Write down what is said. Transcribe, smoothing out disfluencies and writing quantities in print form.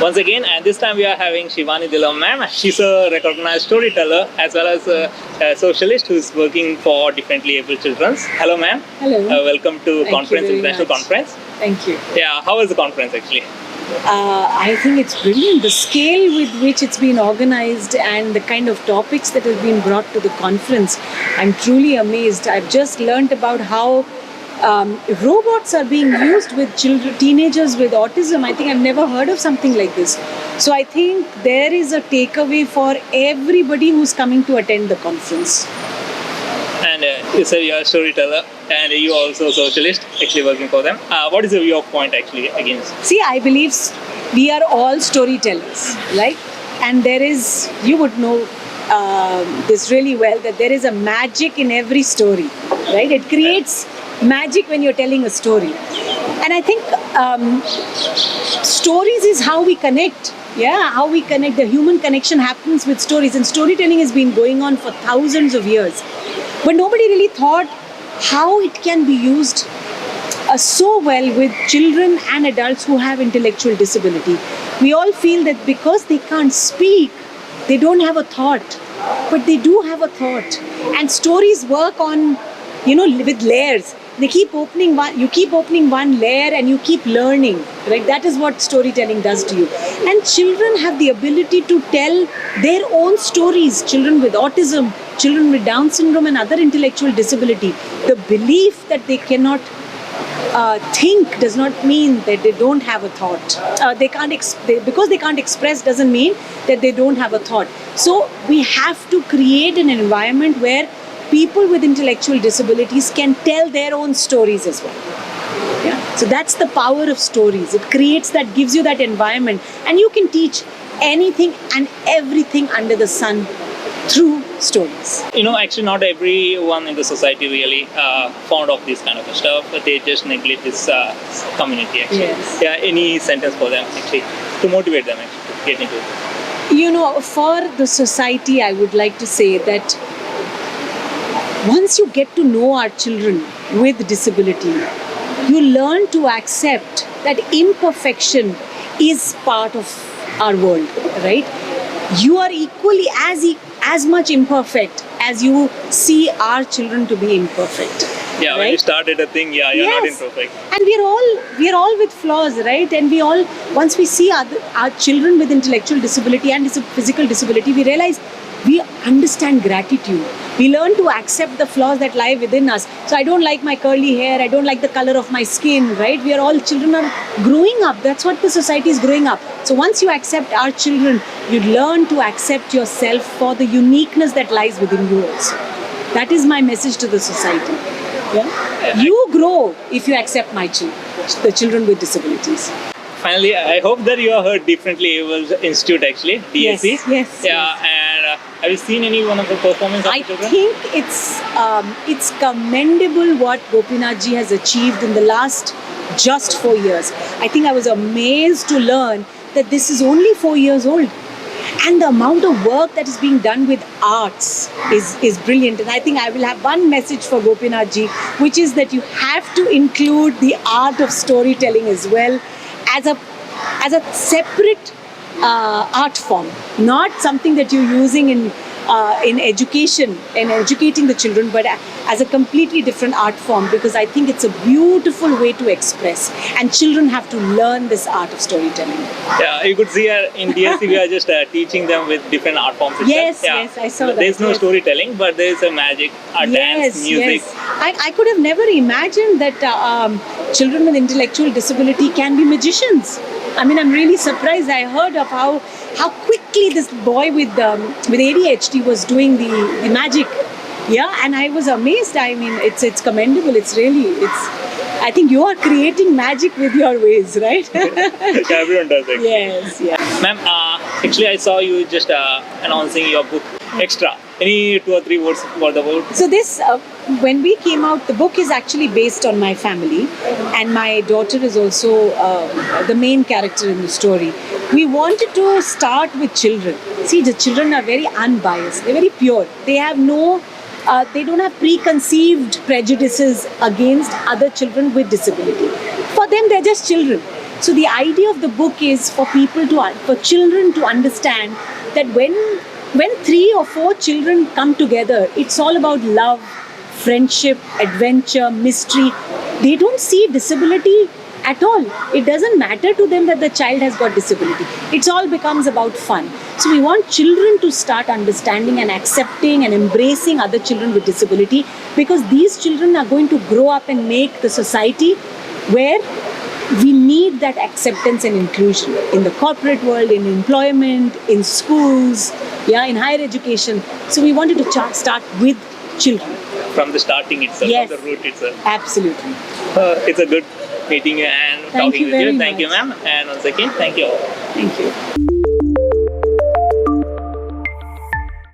Once again, and this time we are having Shivani Dhillon ma'am. She's a recognized storyteller as well as a socialist who's working for differently able children. Hello ma'am. Hello. Welcome to International Conference. Thank you. Yeah, how was the conference actually? I think it's brilliant. The scale with which it's been organized and the kind of topics that have been brought to the conference, I'm truly amazed. I've just learnt about how robots are being used with children, teenagers with autism. I think I've never heard of something like this. So I think there is a takeaway for everybody who's coming to attend the conference. And you said you're a storyteller and you also a socialist, actually working for them. What is your viewpoint actually against? See, I believe we are all storytellers, right? And there is, you would know this really well, that there is a magic in every story, right? It creates magic when you're telling a story. And I think stories is how we connect. Yeah, how we connect. The human connection happens with stories, and storytelling has been going on for thousands of years. But nobody really thought how it can be used so well with children and adults who have intellectual disability. We all feel that because they can't speak, they don't have a thought. But they do have a thought. And stories work on, with layers. They keep opening one, you keep opening one layer and you keep learning, right? That is what storytelling does to you. And children have the ability to tell their own stories. Children with autism, children with Down syndrome and other intellectual disability. The belief that they cannot think does not mean that they don't have a thought. Because they can't express doesn't mean that they don't have a thought. So we have to create an environment where people with intellectual disabilities can tell their own stories as well. Yeah. So that's the power of stories. It creates that, gives you that environment, and you can teach anything and everything under the sun through stories. Actually not everyone in the society really fond of this kind of stuff, but they just neglect this community actually. Yes. Yeah, any sentence for them actually to motivate them actually to get into it? For the society, I would like to say that once you get to know our children with disability, you learn to accept that imperfection is part of our world, right? You are equally as much imperfect as you see our children to be imperfect. Yeah, right? When you started a thing, you're yes. not imperfect. And we're all with flaws, right? And we all, once we see our children with intellectual disability and physical disability, we realize we understand gratitude. We learn to accept the flaws that lie within us. So I don't like my curly hair, I don't like the color of my skin, right? Children are growing up. That's what the society is growing up. So once you accept our children, you learn to accept yourself for the uniqueness that lies within you also. That is my message to the society. Yeah? You grow if you accept my children, the children with disabilities. Finally, I hope that you have heard Differently Abled Institute actually, DAC. Yes. Yeah, and have you seen any one of the performances of the children? I think it's commendable what Gopinathji has achieved in the last just 4 years. I think I was amazed to learn that this is only 4 years old. And the amount of work that is being done with arts is brilliant. And I think I will have one message for Gopinathji, which is that you have to include the art of storytelling as well as a separate art form, not something that you're using in education and educating the children, but as a completely different art form, because I think it's a beautiful way to express, and children have to learn this art of storytelling. Yeah, you could see here in DSC we are just teaching them with different art forms. Yes, I saw that. There's no storytelling, but there is a magic, dance, music. Yes. I could have never imagined that children with intellectual disability can be magicians. I mean, I'm really surprised. I heard of how quickly this boy with ADHD was doing the magic. Yeah, and I was amazed. I mean, it's commendable. I think you are creating magic with your ways, right? Everyone does it. Yes, yeah. Ma'am, actually I saw you just announcing your book, Extra. Any 2 or 3 words for the book? So this, when we came out, the book is actually based on my family, and my daughter is also the main character in the story. We wanted to start with children. See, the children are very unbiased. They're very pure. They have they don't have preconceived prejudices against other children with disability. For them, they're just children. So the idea of the book is for children to understand that when 3 or 4 children come together, it's all about love, friendship, adventure, mystery. They don't see disability at all. It doesn't matter to them that the child has got disability. It all becomes about fun. So we want children to start understanding and accepting and embracing other children with disability, because these children are going to grow up and make the society where we need that acceptance and inclusion in the corporate world, in employment, in schools, in higher education. So we wanted to start with children. From the starting itself, Yes. from the root itself. Absolutely. It's a good meeting you and Thank talking you with you. very Thank you, much. ma'am. And once again, thank you all. Thank you.